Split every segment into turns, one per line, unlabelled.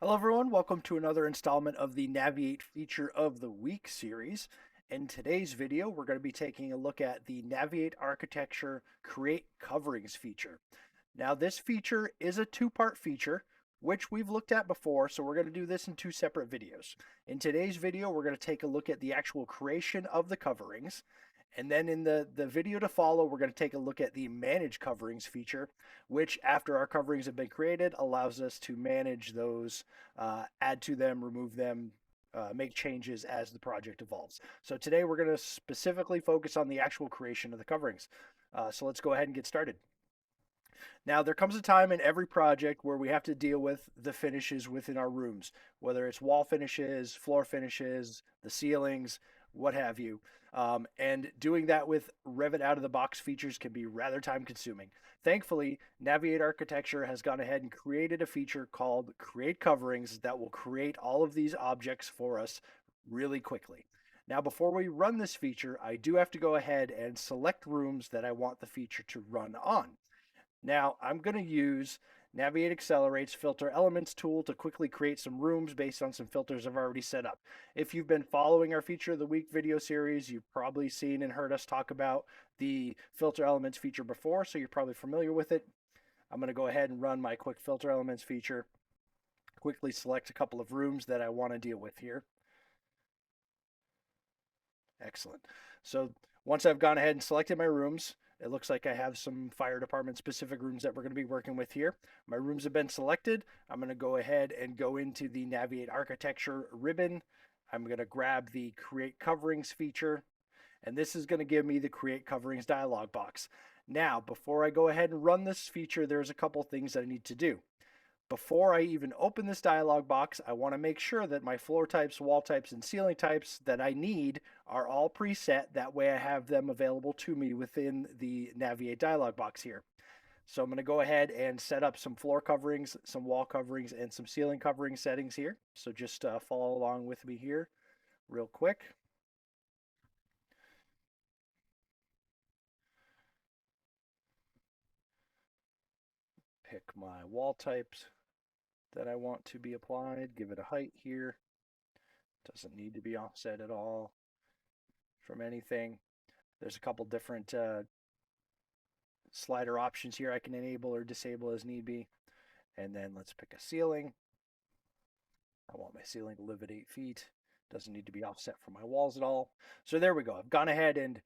Hello, everyone. Welcome to another installment of the Naviate Feature of the Week series. In today's video, we're going to be taking a look at the Naviate Architecture Create Coverings feature. Now, this feature is a two-part feature, which we've looked at before, so we're going to do this in two separate videos. In today's video, we're going to take a look at the actual creation of the coverings, and then in the video to follow, we're going to take a look at the Manage Coverings feature, which after our coverings have been created, allows us to manage those, add to them, remove them, make changes as the project evolves. So today we're going to specifically focus on the actual creation of the coverings. So let's go ahead and get started. Now, there comes a time in every project where we have to deal with the finishes within our rooms, whether it's wall finishes, floor finishes, the ceilings, what have you. And doing that with Revit out of the box features can be rather time consuming. Thankfully, Naviate Architecture has gone ahead and created a feature called Create Coverings that will create all of these objects for us really quickly. Now, before we run this feature, I do have to go ahead and select rooms that I want the feature to run on. Now, I'm going to use Naviate Accelerate's Filter Elements tool to quickly create some rooms based on some filters I've already set up. If you've been following our Feature of the Week video series, you've probably seen and heard us talk about the Filter Elements feature before, so you're probably familiar with it. I'm going to go ahead and run my quick Filter Elements feature, quickly select a couple of rooms that I want to deal with here. Excellent. So once I've gone ahead and selected my rooms, it looks like I have some fire department specific rooms that we're going to be working with here. My rooms have been selected. I'm going to go ahead and go into the Naviate Architecture ribbon. I'm going to grab the Create Coverings feature, and this is going to give me the Create Coverings dialog box. Now, before I go ahead and run this feature, there's a couple things that I need to do. Before I even open this dialog box, I want to make sure that my floor types, wall types, and ceiling types that I need are all preset. That way I have them available to me within the Naviate dialog box here. So I'm going to go ahead and set up some floor coverings, some wall coverings, and some ceiling covering settings here. So just follow along with me here real quick. Pick my wall types that I want to be applied, give it a height here. Doesn't need to be offset at all from anything. There's a couple different slider options here I can enable or disable as need be. And then let's pick a ceiling. I want my ceiling to live at 8 feet. Doesn't need to be offset from my walls at all. So there we go. I've gone ahead and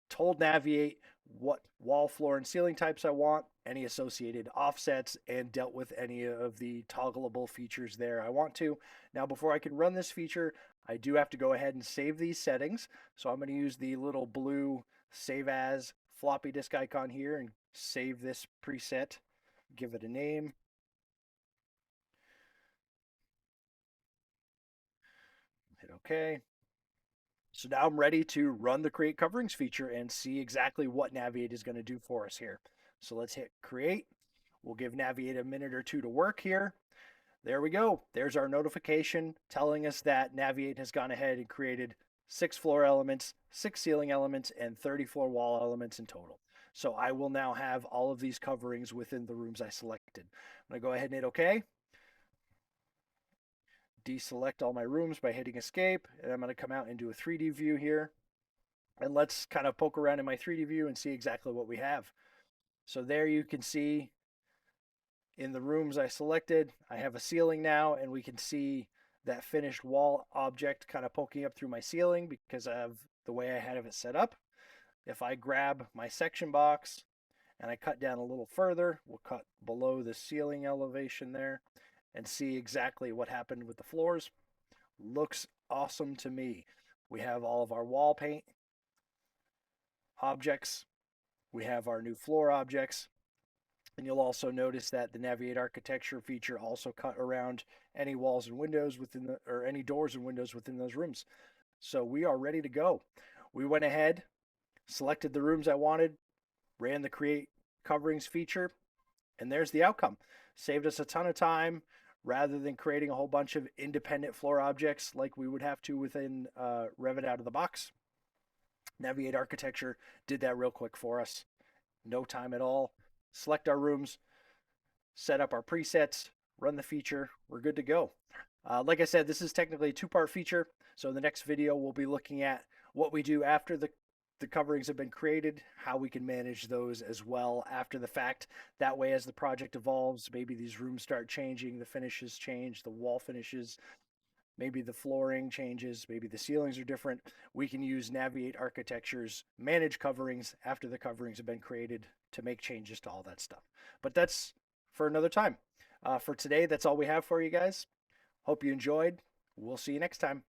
told Naviate what wall, floor, and ceiling types I want, any associated offsets, and dealt with any of the toggleable features there I want to. Now, before I can run this feature, I do have to go ahead and save these settings. So I'm going to use the little blue Save As floppy disk icon here and save this preset, give it a name, hit OK. So now I'm ready to run the Create Coverings feature and see exactly what Naviate is going to do for us here. So let's hit Create. We'll give Naviate a minute or two to work here. There we go. There's our notification telling us that Naviate has gone ahead and created 6 floor elements, 6 ceiling elements, and 30 floor wall elements in total. So I will now have all of these coverings within the rooms I selected. I'm going to go ahead and hit OK. Deselect all my rooms by hitting escape, and I'm going to come out into a 3D view here. And let's kind of poke around in my 3D view and see exactly what we have. So there you can see in the rooms I selected, I have a ceiling now, and we can see that finished wall object kind of poking up through my ceiling because of the way I had it set up. If I grab my section box and I cut down a little further, we'll cut below the ceiling elevation there and see exactly what happened with the floors. Looks awesome to me. We have all of our wall paint objects. We have our new floor objects. And you'll also notice that the Naviate Architecture feature also cut around any walls and windows within the, or any doors and windows within those rooms. So we are ready to go. We went ahead, selected the rooms I wanted, ran the Create Coverings feature, and there's the outcome. Saved us a ton of time rather than creating a whole bunch of independent floor objects like we would have to within Revit out of the box. Naviate Architecture did that real quick for us. No time at all. Select our rooms, set up our presets, run the feature, we're good to go. Like I said, this is technically a two-part feature. So in the next video, we'll be looking at what we do after the coverings have been created, how we can manage those as well after the fact. That way, as the project evolves, maybe these rooms start changing, the finishes change, the wall finishes, maybe the flooring changes, maybe the ceilings are different. We can use Naviate Architecture's manage coverings after the coverings have been created to make changes to all that stuff. But that's for another time. For today, that's all we have for you guys. Hope you enjoyed. We'll see you next time.